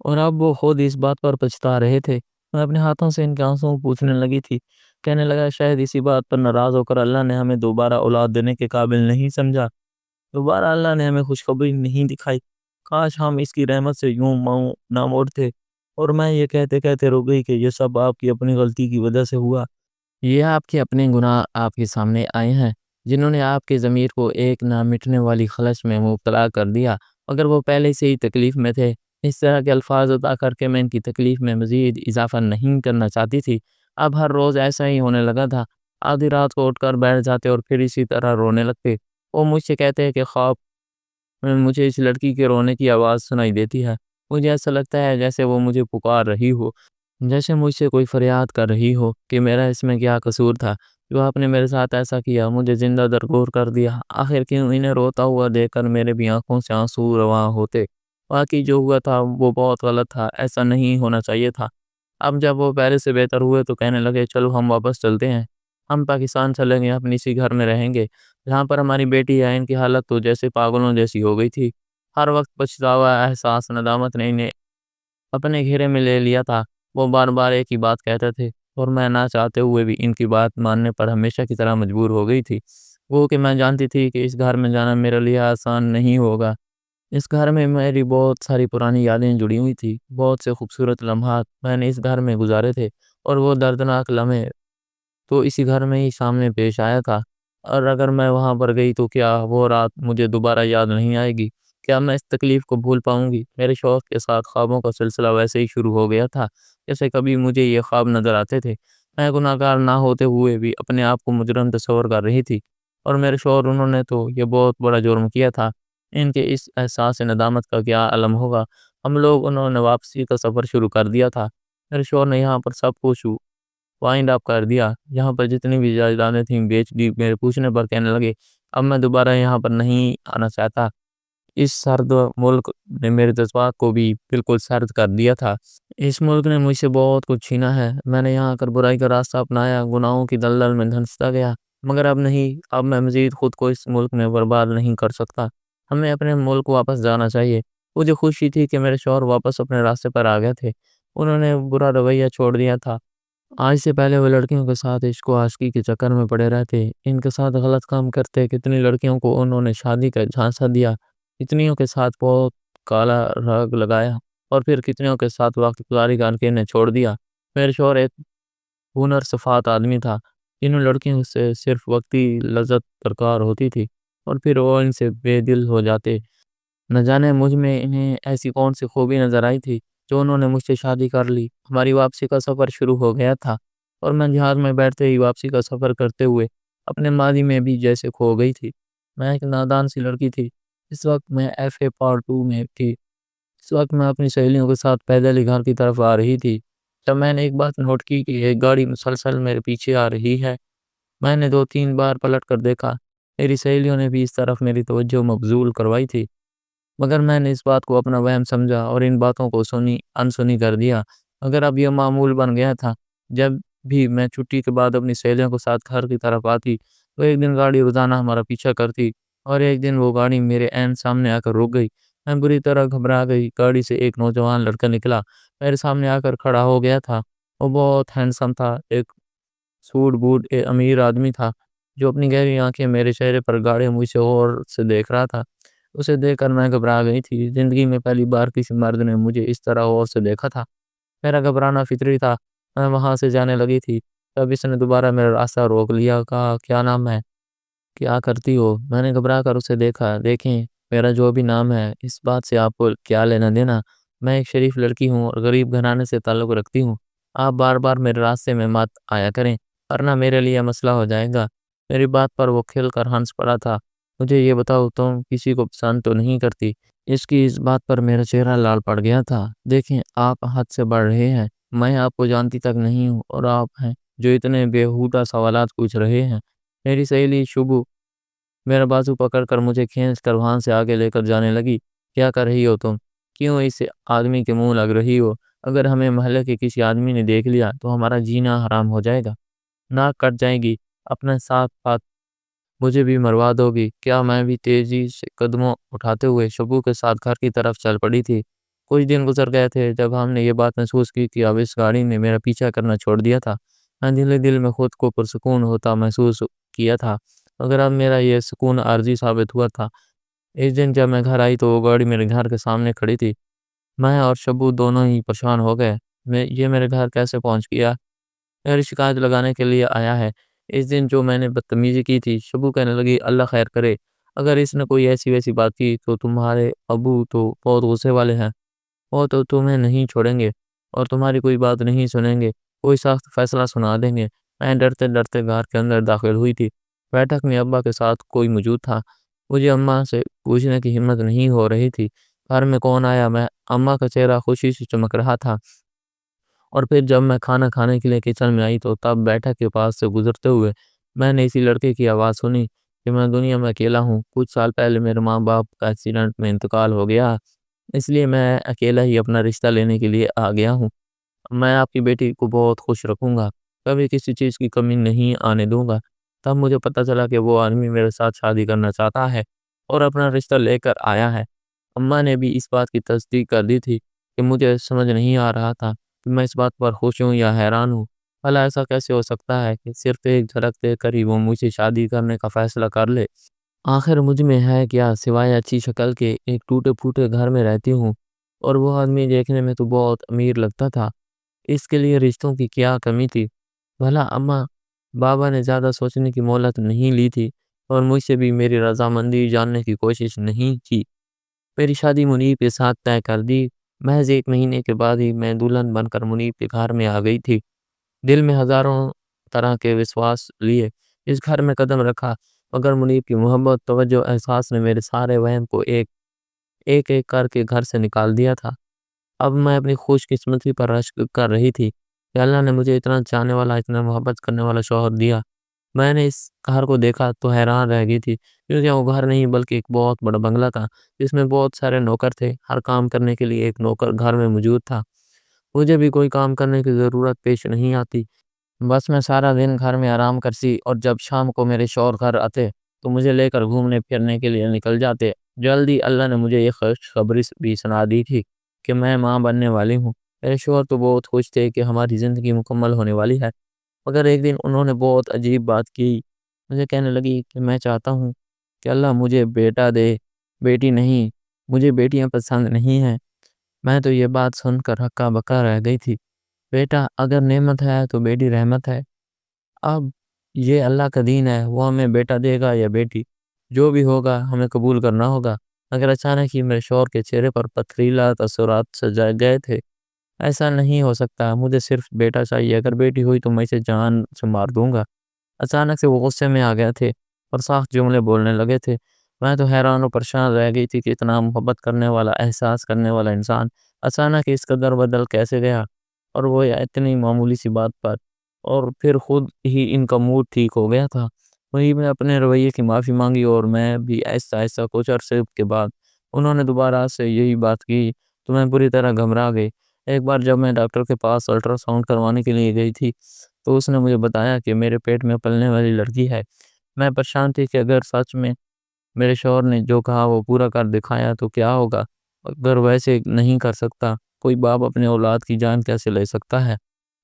اور اب وہ خود اس بات پر پچھتا رہے تھے۔ میں اپنے ہاتھوں سے ان کے آنسوں کو پوچھنے لگی تھی، کہنے لگا شاید اسی بات پر ناراض ہو کر اللہ نے ہمیں دوبارہ اولاد دینے کے قابل نہیں سمجھا، دوبارہ اللہ نے ہمیں خوشخبری نہیں دکھائی، کاش ہم اس کی رحمت سے یوں ماؤں نہ موڑتے۔ اور میں یہ کہتے کہتے رک گئی کہ یہ سب آپ کی اپنی غلطی کی وجہ سے ہوا، یہ آپ کے اپنے گناہ آپ کے سامنے آئے ہیں جنہوں نے آپ کے ضمیر کو ایک نہ مٹنے والی خلش میں مبتلا کر دیا۔ اگر وہ پہلے سے ہی تکلیف میں تھے، اس طرح کے الفاظ ادا کر کے میں ان کی تکلیف میں مزید اضافہ نہیں کرنا چاہتی تھی۔ اب ہر روز ایسا ہی ہونے لگا تھا، آدھی رات کو اٹھ کر بیٹھ جاتے اور پھر اسی طرح رونے لگتے۔ وہ مجھ سے کہتے کہ خواب میں مجھے اس لڑکی کے رونے کی آواز سنائی دیتی ہے، مجھے ایسا لگتا ہے جیسے وہ مجھے پکار رہی ہو، جیسے مجھ سے کوئی فریاد کر رہی ہو کہ میرا اس میں کیا قصور تھا جو آپ نے میرے ساتھ ایسا کیا، مجھے زندہ درگور کر دیا۔ آخر کیوں انہیں روتا ہوا دیکھ کر میرے بھی آنکھوں سے آنسو رواں ہوتے۔ باقی جو ہوا تھا وہ بہت غلط تھا، ایسا نہیں ہونا چاہیے تھا۔ اب جب وہ پہلے سے بہتر ہوئے تو کہنے لگے چلو ہم واپس چلتے ہیں، ہم پاکستان چلیں گے، اپنی اسی گھر میں رہیں گے جہاں پر ہماری بیٹی ہے۔ ان کی حالت تو جیسے پاگلوں جیسی ہو گئی تھی، ہر وقت پچھتاوا، احساس ندامت نے انہیں اپنے گھیرے میں لے لیا تھا۔ وہ بار بار ایک ہی بات کہتے تھے اور میں نہ چاہتے ہوئے بھی ان کی بات ماننے پر ہمیشہ کی طرح مجبور ہو گئی تھی۔ وہ کہ میں جانتی تھی کہ اس گھر میں جانا میرے لیے آسان نہیں ہوگا۔ اس گھر میں میری بہت ساری پرانی یادیں جڑی ہوئی تھی، بہت سے خوبصورت لمحات میں نے اس گھر میں گزارے تھے، اور وہ دردناک لمحے تو اسی گھر میں ہی سامنے پیش آیا تھا۔ اور اگر میں وہاں پر گئی تو کیا وہ رات مجھے دوبارہ یاد نہیں آئے گی؟ کیا میں اس تکلیف کو بھول پاؤں گی؟ میرے شوق کے ساتھ خوابوں کا سلسلہ ویسے ہی شروع ہو گیا تھا جیسے کبھی مجھے یہ خواب نظر آتے تھے۔ میں گناہ گار نہ ہوتے ہوئے بھی اپنے آپ کو مجرم تصور کر رہی تھی، اور میرے شوہر انہوں نے تو یہ بہت بڑا جرم کیا تھا۔ ان کے اس احساس ندامت کا کیا عالم ہوگا؟ ہم لوگ انہوں نے واپسی کا سفر شروع کر دیا تھا۔ میرے شوہر نے یہاں پر سب کچھ وائنڈ اپ کر دیا، یہاں پر جتنی بھی جائیدادیں تھیں بیچ دی۔ میرے پوچھنے پر کہنے لگے اب میں دوبارہ یہاں پر نہیں آنا چاہتا۔ اس سرد ملک نے میرے جذبات کو بھی بالکل سرد کر دیا تھا۔ اس ملک نے مجھ سے بہت کچھ چھینا ہے، میں نے یہاں کر برائی کا راستہ اپنایا، گناہوں کی دلدل میں دھنستا گیا، مگر اب نہیں، اب میں مزید خود کو اس ملک میں برباد نہیں کر سکتا۔ ہمیں اپنے ملک واپس جانا چاہیے۔ مجھے خوشی تھی کہ میرے شوہر واپس اپنے راستے پر آ گئے تھے، انہوں نے برا رویہ چھوڑ دیا تھا۔ آج سے پہلے وہ لڑکیوں کے ساتھ عشق و عاشقی کے چکر میں پڑے رہتے، ان کے ساتھ غلط کام کرتے، کتنی لڑکیوں کو انہوں نے شادی کا جھانسا دیا، کتنیوں کے ساتھ بہت کالا راگ لگایا، اور پھر کتنیوں کے ساتھ وقت گزاری کر کے انہیں چھوڑ دیا۔ میرے شوہر ایک ہنر صفات آدمی تھا، جنہوں لڑکیوں سے صرف وقتی لذت درکار ہوتی تھی اور پھر وہ ان سے بے دل ہو جاتے۔ نہ جانے مجھ میں انہیں ایسی کون سی خوبی نظر آئی تھی جو انہوں نے مجھ سے شادی کر لی۔ ہماری واپسی کا سفر شروع ہو گیا تھا، اور میں جہاز میں بیٹھتے ہی واپسی کا سفر کرتے ہوئے اپنے ماضی میں بھی جیسے کھو گئی تھی۔ میں ایک نادان سی لڑکی تھی، اس وقت میں ایف اے پارٹ 2 میں تھی، اس وقت میں اپنی سہیلیوں کے ساتھ پیدل ہی گھر کی طرف آ رہی تھی، تب میں نے ایک بات نوٹ کی کہ ایک گاڑی مسلسل میرے پیچھے آ رہی ہے۔ میں نے 2-3 بار پلٹ کر دیکھا، میری سہیلیوں نے بھی اس طرف میری توجہ مبذول کروائی تھی، مگر میں نے اس بات کو اپنا وہم سمجھا اور ان باتوں کو انسنی کر دیا۔ اگر اب یہ معمول بن گیا تھا، جب بھی میں چھٹی کے بعد اپنی سہیلیوں کے ساتھ گھر کی طرف آتی تو ایک دن گاڑی روزانہ ہمارا پیچھا کرتی، اور ایک دن وہ گاڑی میرے عین سامنے آ کر رک گئی۔ میں بری طرح گھبرا گئی۔ گاڑی سے ایک نوجوان لڑکا نکلا، میرے سامنے آ کر کھڑا ہو گیا تھا۔ وہ بہت ہینڈسم تھا، ایک سوٹ بوٹ امیر آدمی تھا جو اپنی گہری آنکھیں میرے چہرے پر گاڑے مجھ سے اور سے دیکھ رہا تھا۔ اسے دیکھ کر میں گھبرا گئی تھی، زندگی میں پہلی بار کسی مرد نے مجھے اس طرح اور سے دیکھا تھا۔ میرا گھبرانا فطری تھا، میں وہاں سے جانے لگی تھی، تب اس نے دوبارہ میرا راستہ روک لیا، کہا کیا نام ہے، کیا کرتی ہو؟ میں نے گھبرا کر اسے دیکھا۔ دیکھیں، میرا جو بھی نام ہے اس بات سے آپ کو کیا لینا دینا؟ میں ایک شریف لڑکی ہوں اور غریب گھرانے سے تعلق رکھتی ہوں، آپ بار بار میرے راستے میں مت آیا کریں ورنہ میرے لیے مسئلہ ہو جائے گا۔ میری بات پر وہ کھل کر ہنس پڑا تھا۔ مجھے یہ بتاؤ، تم کسی کو پسند تو نہیں کرتی؟ اس کی اس بات پر میرا چہرہ لال پڑ گیا تھا۔ دیکھیں، آپ حد سے بڑھ رہے ہیں، میں آپ کو جانتی تک نہیں ہوں، اور آپ ہیں جو اتنے بےہودہ سوالات پوچھ رہے ہیں۔ میری سہیلی شبو میرا بازو پکڑ کر مجھے کھینچ کر وہاں سے آگے لے کر جانے لگی۔ کیا کر رہی ہو تم؟ کیوں اس آدمی کے منہ لگ رہی ہو؟ اگر ہمیں محلے کے کسی آدمی نے دیکھ لیا تو ہمارا جینا حرام ہو جائے گا، ناک کٹ جائے گی، اپنے ساتھ ساتھ مجھے بھی مروا دو گی۔ کیا میں بھی تیزی سے قدموں اٹھاتے ہوئے شبو کے ساتھ گھر کی طرف چل پڑی تھی۔ کچھ دن گزر گئے تھے جب ہم نے یہ بات محسوس کی کہ اب اس گاڑی نے میرا پیچھا کرنا چھوڑ دیا تھا۔ میں دل میں خود کو پرسکون ہوتا محسوس کیا تھا، مگر اب میرا یہ سکون عارضی ثابت ہوا تھا۔ اس دن جب میں گھر آئی تو وہ گاڑی میرے گھر کے سامنے کھڑی تھی۔ میں اور شبو دونوں ہی پریشان ہو گئے۔ یہ میرے گھر کیسے پہنچ گیا؟ میری شکایت لگانے کے لیے آیا ہے۔ اس دن جو میں نے بدتمیزی کی تھی، شبو کہنے لگی اللہ خیر کرے، اگر اس نے کوئی ایسی ویسی بات کی تو تمہارے ابو تو بہت غصے والے ہیں، وہ تو تمہیں نہیں چھوڑیں گے اور تمہاری کوئی بات نہیں سنیں گے، کوئی سخت فیصلہ سنا دیں گے۔ میں ڈرتے ڈرتے گھر کے اندر داخل ہوئی تھی۔ بیٹھک میں ابا کے ساتھ کوئی موجود تھا۔ مجھے اماں سے پوچھنے کی ہمت نہیں ہو رہی تھی گھر میں کون آیا۔ میں اماں کا چہرہ خوشی سے چمک رہا تھا، اور پھر جب میں کھانا کھانے کے لیے کچن میں آئی تو تب بیٹھک کے پاس سے گزرتے ہوئے میں نے اسی لڑکے کی آواز سنی کہ میں دنیا میں اکیلا ہوں، کچھ سال پہلے میرے ماں باپ کا ایکسیڈنٹ میں انتقال ہو گیا، اس لیے میں اکیلا ہی اپنا رشتہ لینے کے لیے آ گیا ہوں۔ میں آپ کی بیٹی کو بہت خوش رکھوں گا، کبھی کسی چیز کی کمی نہیں آنے دوں گا۔ تب مجھے پتہ چلا کہ وہ آدمی میرے ساتھ شادی کرنا چاہتا ہے اور اپنا رشتہ لے کر آیا ہے۔ اماں نے بھی اس بات کی تصدیق کر دی تھی کہ مجھے سمجھ نہیں آ رہا تھا کہ میں اس بات پر خوش ہوں یا حیران ہوں۔ بھلا ایسا کیسے ہو سکتا ہے کہ صرف ایک جھلک دیکھ کر ہی وہ مجھ سے شادی کرنے کا فیصلہ کر لے؟ آخر مجھ میں ہے کیا سوائے اچھی شکل کے؟ ایک ٹوٹے پھوٹے گھر میں رہتی ہوں اور وہ آدمی دیکھنے میں تو بہت امیر لگتا تھا، اس کے لیے رشتوں کی کیا کمی تھی؟ بھلا اماں بابا نے زیادہ سوچنے کی مہلت نہیں لی تھی اور مجھ سے بھی میری رضامندی جاننے کی کوشش نہیں کی؟ میری شادی منیب کے ساتھ طے کر دی۔ محض 1 مہینے کے بعد ہی میں دلہن بن کر منیب کے گھر میں آ گئی تھی۔ دل میں ہزاروں طرح کے وسواس لیے اس گھر میں قدم رکھا، مگر منیب کی محبت، توجہ، احساس نے میرے سارے وہم کو ایک ایک کر کے گھر سے نکال دیا تھا۔ اب میں اپنی خوش قسمتی پر رشک کر رہی تھی کہ اللہ نے مجھے اتنا چاہنے والا، اتنا محبت کرنے والا شوہر دیا۔ میں نے اس گھر کو دیکھا تو حیران رہ گئی تھی، کیونکہ وہ گھر نہیں بلکہ ایک بہت بڑا بنگلہ تھا جس میں بہت سارے نوکر تھے۔ ہر کام کرنے کے لیے ایک نوکر گھر میں موجود تھا۔ مجھے بھی کوئی کام کرنے کی ضرورت پیش نہیں آتی، بس میں سارا دن گھر میں آرام کرتی اور جب شام کو میرے شوہر گھر آتے تو مجھے لے کر گھومنے پھرنے کے لیے نکل جاتے۔ جلدی اللہ نے مجھے یہ خوشخبری بھی سنا دی تھی کہ میں ماں بننے والی ہوں۔ میرے شوہر تو بہت خوش تھے کہ ہماری زندگی مکمل ہونے والی ہے، مگر ایک دن انہوں نے بہت عجیب بات کی۔ مجھے کہنے لگی کہ میں چاہتا ہوں کہ اللہ مجھے بیٹا دے، بیٹی نہیں، مجھے بیٹیاں پسند نہیں ہیں۔ میں تو یہ بات سن کر ہکا بکا رہ گئی تھی۔ بیٹا اگر نعمت ہے تو بیٹی رحمت ہے، اب یہ اللہ کا دین ہے، وہ ہمیں بیٹا دے گا یا بیٹی، جو بھی ہوگا ہمیں قبول کرنا ہوگا۔ مگر اچانک ہی میرے شوہر کے چہرے پر پتھریلا تاثرات سجائے گئے تھے۔ ایسا نہیں ہو سکتا، مجھے صرف بیٹا چاہیے، اگر بیٹی ہوئی تو میں اسے جان سے مار دوں گا۔ اچانک سے وہ غصے میں آ گئے تھے اور سخت جملے بولنے لگے تھے۔ میں تو حیران و پریشان رہ گئی تھی کہ اتنا محبت کرنے والا، احساس کرنے والا انسان اچانک اس قدر بدل کیسے گیا، اور وہ اتنی معمولی سی بات پر۔ اور پھر خود ہی ان کا موڈ ٹھیک ہو گیا تھا۔ وہی میں اپنے رویے کی معافی مانگی اور میں بھی آہستہ آہستہ کچھ عرصے کے بعد انہوں نے دوبارہ سے یہی بات کی تو میں بری طرح گھبرا گئی۔ ایک بار جب میں ڈاکٹر کے پاس الٹرا ساؤنڈ کروانے کے لیے گئی تھی تو اس نے مجھے بتایا کہ میرے پیٹ میں پلنے والی لڑکی ہے۔ میں پریشان تھی کہ اگر سچ میں میرے شوہر نے جو کہا وہ پورا کر دکھایا تو کیا ہوگا؟ اگر ویسے نہیں کر سکتا، کوئی باپ اپنے اولاد کی جان کیسے لے سکتا ہے؟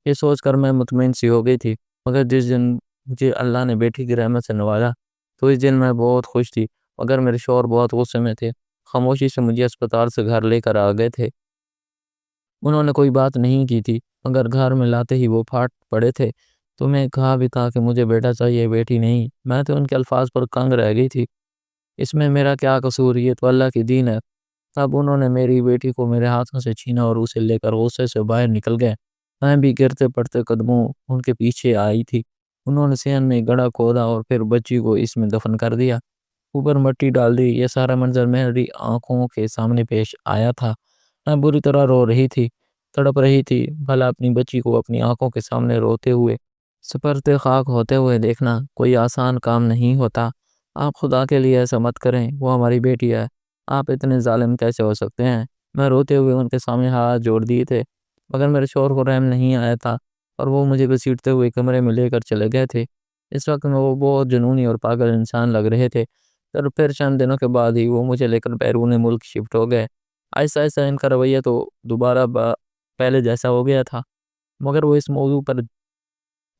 یہ سوچ کر میں مطمئن سی ہو گئی تھی، مگر جس دن مجھے اللہ نے بیٹی کی رحمت سے نوازا تو اس دن میں بہت خوش تھی، مگر میرے شوہر بہت غصے میں تھے۔ خاموشی سے مجھے اسپتال سے گھر لے کر آ گئے تھے۔ انہوں نے کوئی بات نہیں کی تھی، مگر گھر میں لاتے ہی وہ پھاٹ پڑے تھے۔ تو میں کہا بھی تھا کہ مجھے بیٹا چاہیے، بیٹی نہیں۔ میں تو ان کے الفاظ پر کنگ رہ گئی تھی، اس میں میرا کیا قصور، یہ تو اللہ کی دین ہے۔ تب انہوں نے میری بیٹی کو میرے ہاتھوں سے چھینا اور اسے لے کر غصے سے باہر نکل گئے۔ میں بھی گرتے پڑتے قدموں ان کے پیچھے آئی تھی۔ انہوں نے صحن میں گڑھا کھودا اور پھر بچی کو اس میں دفن کر دیا، اوپر مٹی ڈال دی۔ یہ سارا منظر میری آنکھوں کے سامنے پیش آیا تھا۔ میں بری طرح رو رہی تھی، تڑپ رہی تھی۔ بھلا اپنی بچی کو اپنی آنکھوں کے سامنے روتے ہوئے، سپرتے خاک ہوتے ہوئے دیکھنا کوئی آسان کام نہیں ہوتا۔ آپ خدا کے لیے ایسا مت کریں، وہ ہماری بیٹی ہے، آپ اتنے ظالم کیسے ہو سکتے ہیں؟ میں روتے ہوئے ان کے سامنے ہاتھ جوڑ دیے تھے، مگر میرے شوہر کو رحم نہیں آیا تھا اور وہ مجھے گھسیٹتے ہوئے کمرے میں لے کر چلے گئے تھے۔ اس وقت میں وہ بہت جنونی اور پاگل انسان لگ رہے تھے۔ پھر چند دنوں کے بعد ہی وہ مجھے لے کر بیرون ملک شفٹ ہو گئے۔ آہستہ آہستہ ان کا رویہ تو دوبارہ پہلے جیسا ہو گیا تھا، مگر وہ اس موضوع پر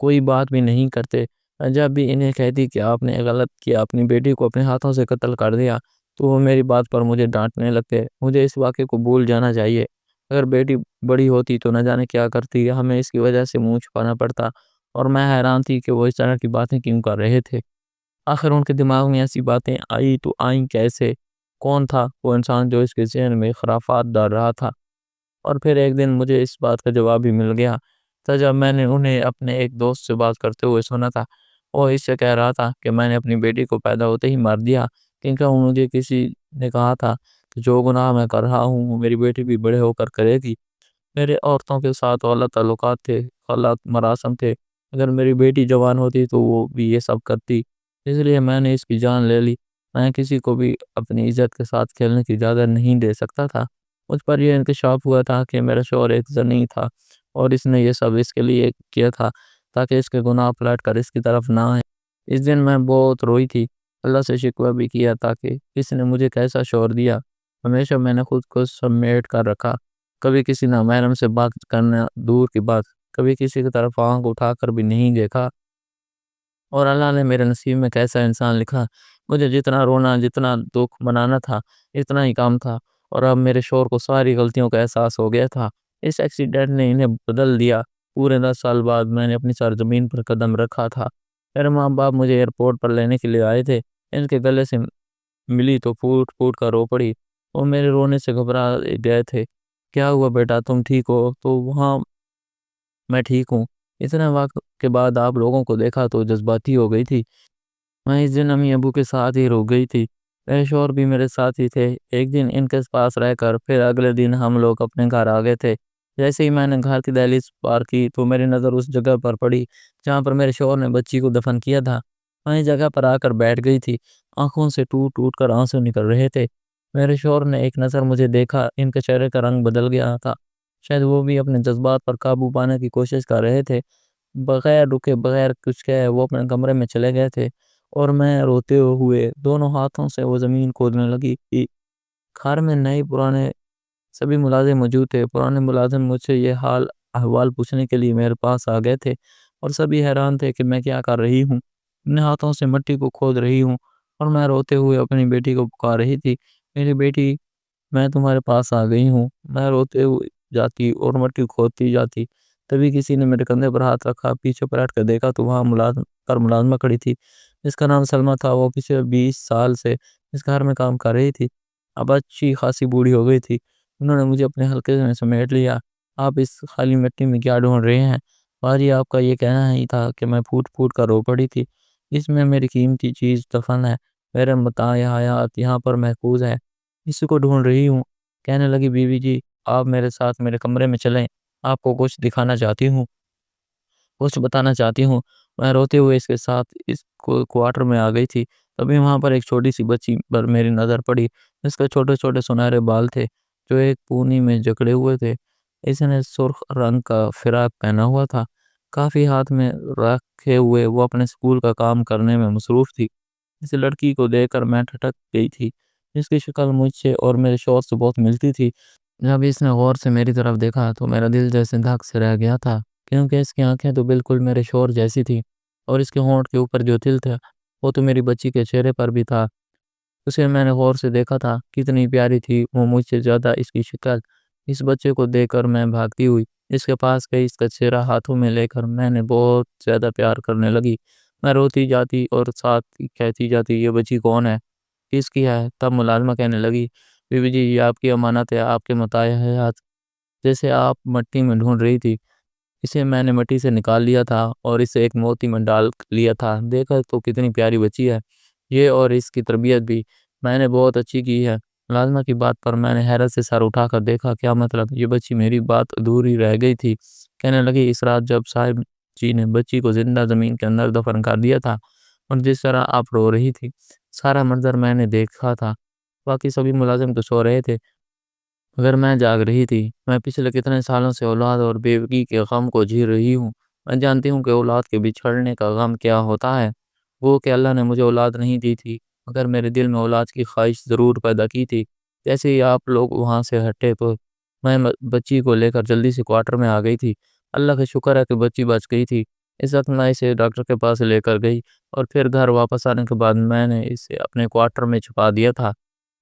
کوئی بات بھی نہیں کرتے۔ جب بھی انہیں کہتی کہ آپ نے غلط کیا، اپنی بیٹی کو اپنے ہاتھوں سے قتل کر دیا، تو وہ میری بات پر مجھے ڈانٹنے لگتے۔ مجھے اس واقعے کو بھول جانا چاہیے، اگر بیٹی بڑی ہوتی تو نہ جانے کیا کرتی، ہمیں اس کی وجہ سے منہ چھپانا پڑتا، اور میں حیران تھی کہ وہ اس طرح کی باتیں کیوں کر رہے تھے۔ آخر ان کے دماغ میں ایسی باتیں آئی تو آئیں کیسے؟ کون تھا وہ انسان جو اس کے ذہن میں خرافات ڈال رہا تھا؟ اور پھر ایک دن مجھے اس بات کا جواب بھی مل گیا تھا جب میں نے انہیں اپنے ایک دوست سے بات کرتے ہوئے سنا تھا۔ وہ اس سے کہہ رہا تھا کہ میں نے اپنی بیٹی کو پیدا ہوتے ہی مار دیا، کیونکہ مجھے کسی نے کہا تھا کہ جو گناہ میں کر رہا ہوں وہ میری بیٹی بھی بڑے ہو کر کرے گی۔ میرے عورتوں کے ساتھ غلط تعلقات تھے، غلط مراسم تھے، اگر میری بیٹی جوان ہوتی تو وہ بھی یہ سب کرتی، اس لیے میں نے اس کی جان لے لی۔ میں کسی کو بھی اپنی عزت کے ساتھ کھیلنے کی اجازت نہیں دے سکتا تھا۔ مجھ پر یہ انکشاف ہوا تھا کہ میرا شوہر ایک زنی تھا، اور اس نے یہ سب اس کے لیے کیا تھا تاکہ اس کے گناہ پلٹ کر اس کی طرف نہ آئے۔ اس دن میں بہت روئی تھی، اللہ سے شکوہ بھی کیا تاکہ اس نے مجھے کیسا شوہر دیا۔ ہمیشہ میں نے خود کو سمیٹ کر رکھا، کبھی کسی نامحرم سے بات کرنا دور کی بات، کبھی کسی کی طرف آنکھ اٹھا کر بھی نہیں دیکھا، اور اللہ نے میرے نصیب میں کیسا انسان لکھا۔ مجھے جتنا رونا، جتنا دکھ منانا تھا، اتنا ہی کام تھا، اور اب میرے شوہر کو ساری غلطیوں کا احساس ہو گیا تھا۔ اس ایکسیڈنٹ نے انہیں بدل دیا۔ پورے 10 سال بعد میں نے اپنی سرزمین پر قدم رکھا تھا۔ میرے ماں باپ مجھے ایئرپورٹ پر لینے کے لیے آئے تھے، ان کے گلے سے ملی تو پھوٹ پھوٹ کر رو پڑی۔ وہ میرے رونے سے گھبرا گئے تھے۔ کیا ہوا بیٹا، تم ٹھیک ہو؟ تو وہاں میں ٹھیک ہوں۔ اتنے وقت کے بعد آپ لوگوں کو دیکھا تو جذباتی ہو گئی تھی۔ میں اس دن امی ابو کے ساتھ ہی رو گئی تھی، میرے شوہر بھی میرے ساتھ ہی تھے۔ ایک دن ان کے پاس رہ کر پھر اگلے دن ہم لوگ اپنے گھر آ گئے تھے۔ جیسے ہی میں نے گھر کی دہلیز پار کی تو میری نظر اس جگہ پر پڑی جہاں پر میرے شوہر نے بچی کو دفن کیا تھا۔ میں اس جگہ پر آ کر بیٹھ گئی تھی، آنکھوں سے ٹوٹ ٹوٹ کر آنسو نکل رہے تھے۔ میرے شوہر نے ایک نظر مجھے دیکھا، ان کے چہرے کا رنگ بدل گیا تھا، شاید وہ بھی اپنے جذبات پر قابو پانے کی کوشش کر رہے تھے۔ بغیر رکے، بغیر کچھ کہے وہ اپنے کمرے میں چلے گئے تھے، اور میں روتے ہوئے دونوں ہاتھوں سے وہ زمین کھودنے لگی۔ گھر میں نئے پرانے سبھی ملازم موجود تھے۔ پرانے ملازم مجھ سے یہ حال احوال پوچھنے کے لیے میرے پاس آ گئے تھے، اور سبھی حیران تھے کہ میں کیا کر رہی ہوں۔ اپنے ہاتھوں سے مٹی کو کھود رہی ہوں، اور میں روتے ہوئے اپنی بیٹی کو پکار رہی تھی، میری بیٹی، میں تمہارے پاس آ گئی ہوں۔ میں روتے ہوئے جاتی اور مٹی کھودتی جاتی، تبھی کسی نے میرے کندھے پر ہاتھ رکھا۔ پیچھے پلٹ کر دیکھا تو وہاں ملازمہ کھڑی تھی، جس کا نام سلمہ تھا۔ وہ پچھلے 20 سال سے اس گھر میں کام کر رہی تھی، اب اچھی خاصی بوڑھی ہو گئی تھی۔ انہوں نے مجھے اپنے حلقے میں سمیٹ لیا۔ آپ اس خالی مٹی میں کیا ڈھونڈ رہے ہیں؟ باجی، آپ کا یہ کہنا ہی تھا کہ میں پھوٹ پھوٹ کر رو پڑی تھی، اس میں میری قیمتی چیز دفن ہے، میرے متاع حیات یہاں پر محفوظ ہے، اسی کو ڈھونڈ رہی ہوں۔ کہنے لگی، بیوی جی، آپ میرے ساتھ میرے کمرے میں چلیں، آپ کو کچھ دکھانا چاہتی ہوں، کچھ بتانا چاہتی ہوں۔ میں روتے ہوئے اس کے ساتھ اس کوارٹر میں آ گئی تھی، تبھی وہاں پر ایک چھوٹی سی بچی پر میری نظر پڑی، اس کے چھوٹے چھوٹے سنہرے بال تھے جو ایک پونی میں جکڑے ہوئے تھے۔ اس نے سرخ رنگ کا فراق پہنا ہوا تھا، کافی ہاتھ میں رکھے ہوئے وہ اپنے سکول کا کام کرنے میں مصروف تھی۔ اس لڑکی کو دیکھ کر میں ٹھٹک گئی تھی، اس کی شکل مجھ سے اور میرے شوہر سے بہت ملتی تھی۔ جب اس نے غور سے میری طرف دیکھا تو میرا دل جیسے دھک سے رہ گیا تھا، کیونکہ اس کی آنکھیں تو بالکل میرے شوہر جیسی تھی، اور اس کے ہونٹ کے اوپر جو تل تھا وہ تو میری بچی کے چہرے پر بھی تھا۔ اسے میں نے غور سے دیکھا تھا، کتنی پیاری تھی وہ مجھ سے زیادہ اس کی شکل۔ اس بچے کو دیکھ کر میں بھاگتی ہوئی اس کے پاس گئی، اس کا چہرہ ہاتھوں میں لے کر میں نے بہت زیادہ پیار کرنے لگی۔ میں روتی جاتی اور ساتھ کہتی جاتی، یہ بچی کون ہے، کس کی ہے؟ تب ملازمہ کہنے لگی، بیوی جی، یہ آپ کی امانت ہے، آپ کے متاع حیات، جیسے آپ مٹی میں ڈھونڈ رہی تھی، اسے میں نے مٹی سے نکال لیا تھا اور اسے ایک موتی میں ڈال لیا تھا۔ دیکھا تو کتنی پیاری بچی ہے یہ، اور اس کی تربیت بھی میں نے بہت اچھی کی ہے۔ ملازمہ کی بات پر میں نے حیرت سے سر اٹھا کر دیکھا، کیا مطلب؟ یہ بچی، میری بات ادھوری رہ گئی تھی۔ کہنے لگی، اس رات جب صاحب جی نے بچی کو زندہ زمین کے اندر دفن کر دیا تھا اور جس طرح آپ رو رہی تھی، سارا منظر میں نے دیکھا تھا۔ باقی سبھی ملازم تو سو رہے تھے مگر میں جاگ رہی تھی۔ میں پچھلے کتنے سالوں سے اولاد اور بیوی کے غم کو جھی رہی ہوں۔ میں جانتی ہوں کہ اولاد کے بچھڑنے کا غم کیا ہوتا ہے، وہ کہ اللہ نے مجھے اولاد نہیں دی تھی، مگر میرے دل میں اولاد کی خواہش ضرور پیدا کی تھی۔ جیسے ہی آپ لوگ وہاں سے ہٹے تو میں بچی کو لے کر جلدی سے کوارٹر میں آ گئی تھی۔ اللہ کا شکر ہے کہ بچی بچ گئی تھی۔ اس وقت میں اسے ڈاکٹر کے پاس لے کر گئی اور پھر گھر واپس آنے کے بعد میں نے اسے اپنے کوارٹر میں چھپا دیا تھا۔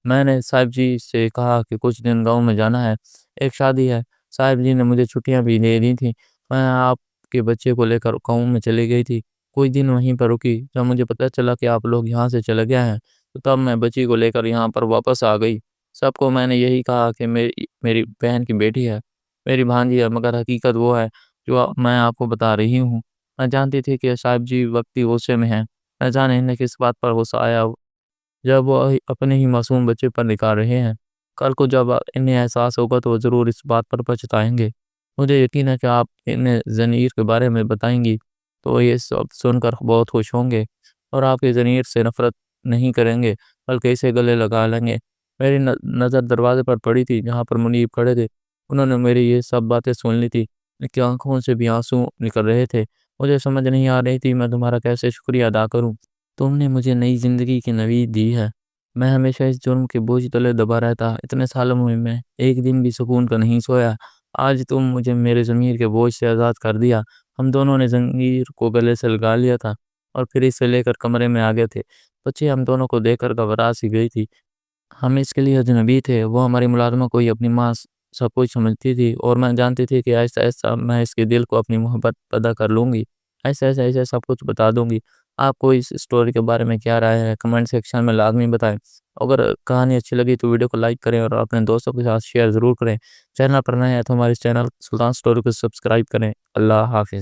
میں نے صاحب جی سے کہا کہ کچھ دن گاؤں میں جانا ہے، ایک شادی ہے۔ صاحب جی نے مجھے چھٹیاں بھی دے دی تھیں۔ میں آپ کے بچے کو لے کر گاؤں میں چلی گئی تھی، کچھ دن وہیں پر رکی۔ جب مجھے پتہ چلا کہ آپ لوگ یہاں سے چلے گئے ہیں تو تب میں بچی کو لے کر یہاں پر واپس آ گئی۔ سب کو میں نے یہی کہا کہ میری بہن کی بیٹی ہے، میری بھانجی ہے، مگر حقیقت وہ ہے جو میں آپ کو بتا رہی ہوں۔ میں جانتی تھی کہ صاحب جی وقتی غصے میں ہیں، نہ جانے انہیں کس بات پر غصہ آیا جب وہ اپنے ہی معصوم بچے پر نکال رہے ہیں۔ کل کو جب انہیں احساس ہوگا تو وہ ضرور اس بات پر پچھتائیں گے۔ مجھے یقین ہے کہ آپ انہیں ضمیر کے بارے میں بتائیں گی تو یہ سب سن کر بہت خوش ہوں گے اور آپ کے ضمیر سے نفرت نہیں کریں گے بلکہ اسے گلے لگا لیں گے۔ میری نظر دروازے پر پڑی تھی جہاں پر منیب کھڑے تھے۔ انہوں نے میری یہ سب باتیں سن لی تھی، ان کی آنکھوں سے بھی آنسو نکل رہے تھے۔ مجھے سمجھ نہیں آ رہی تھی میں تمہارا کیسے شکریہ ادا کروں۔ تم نے مجھے نئی زندگی کی نوید دی ہے۔ میں ہمیشہ اس جرم کے بوجھ تلے دبا رہتا، اتنے سالوں میں ایک دن بھی سکون کا نہیں سویا۔ آج تم مجھے میرے ضمیر کے بوجھ سے آزاد کر دیا۔ ہم دونوں نے ضمیر کو گلے سے لگا لیا تھا اور پھر اسے لے کر کمرے میں آ گئے تھے۔ بچے ہم دونوں کو دیکھ کر گھبرا سی گئی تھی۔ ہم اس کے لیے اجنبی تھے۔ وہ ہماری ملازمہ کو ہی اپنی ماں سب کچھ سمجھتی تھی اور میں جانتی تھی کہ ایسا ایسا میں اس کے دل کو اپنی محبت پیدا کر لوں گی، ایسا ایسا ایسا سب کچھ بتا دوں گی۔ آپ کو اس سٹوری کے بارے میں کیا رائے ہے کمنٹ سیکشن میں لازمی بتائیں۔ اگر کہانی اچھی لگی تو ویڈیو کو لائک کریں اور اپنے دوستوں کے ساتھ شیئر ضرور کریں۔ چینل پر نئے ہیں تو ہمارے چینل سلطان سٹوری کو سبسکرائب کریں۔ اللہ حافظ۔